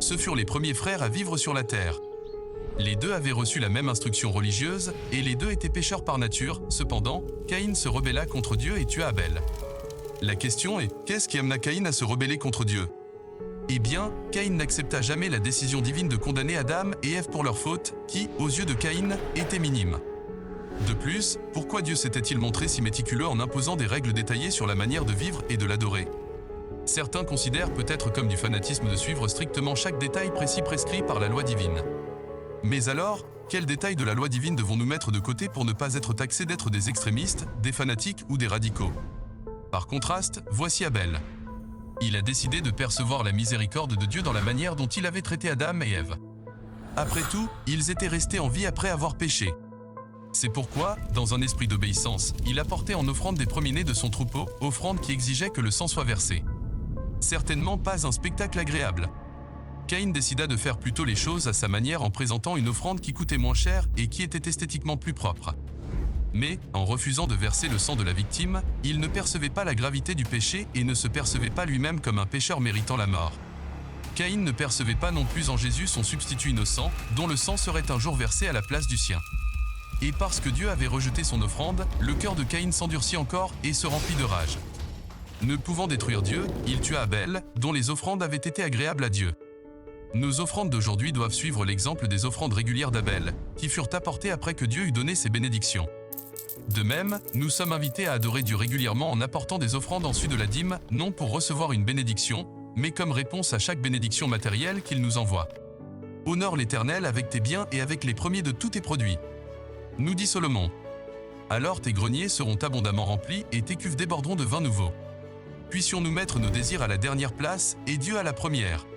Ce furent les premiers frères à vivre sur la terre. Les deux avaient reçu la même instruction religieuse, et les deux étaient pécheurs par nature. Cependant, Caïn se rebella contre Dieu et tua Abel. La question est, qu'est-ce qui amena Caïn à se rebeller contre Dieu? Eh bien, Caïn n'accepta jamais la décision divine de condamner Adam et Ève pour leur faute, qui, aux yeux de Caïn, était minime. De plus, pourquoi Dieu s'était-il montré si méticuleux en imposant des règles détaillées sur la manière de vivre et de l'adorer? Certains considèrent peut-être comme du fanatisme de suivre strictement chaque détail précis prescrit par la loi divine. Mais alors, quels détails de la loi divine devons-nous mettre de côté pour ne pas être taxés d'être des extrémistes, des fanatiques ou des radicaux? Par contraste, voici Abel. Il a décidé de percevoir la miséricorde de Dieu dans la manière dont il avait traité Adam et Ève. Après tout, ils étaient restés en vie après avoir péché. C'est pourquoi, dans un esprit d'obéissance, il apportait en offrande des premiers-nés de son troupeau, offrande qui exigeait que le sang soit versé. Certainement pas un spectacle agréable. Caïn décida de faire plutôt les choses à sa manière en présentant une offrande qui coûtait moins cher et qui était esthétiquement plus propre. Mais, en refusant de verser le sang de la victime, il ne percevait pas la gravité du péché et ne se percevait pas lui-même comme un pécheur méritant la mort. Caïn ne percevait pas non plus en Jésus son substitut innocent, dont le sang serait un jour versé à la place du sien. Et parce que Dieu avait rejeté son offrande, le cœur de Caïn s'endurcit encore et se remplit de rage. Ne pouvant détruire Dieu, il tua Abel, dont les offrandes avaient été agréables à Dieu. Nos offrandes d'aujourd'hui doivent suivre l'exemple des offrandes régulières d'Abel, qui furent apportées après que Dieu eut donné ses bénédictions. De même, nous sommes invités à adorer Dieu régulièrement en apportant des offrandes en sus de la dîme, non pour recevoir une bénédiction, mais comme réponse à chaque bénédiction matérielle qu'il nous envoie. Honore l'Éternel avec tes biens et avec les premiers de tous tes produits. Nous dit Salomon. Alors tes greniers seront abondamment remplis et tes cuves déborderont de vin nouveau. Puissions-nous mettre nos désirs à la dernière place et Dieu à la première.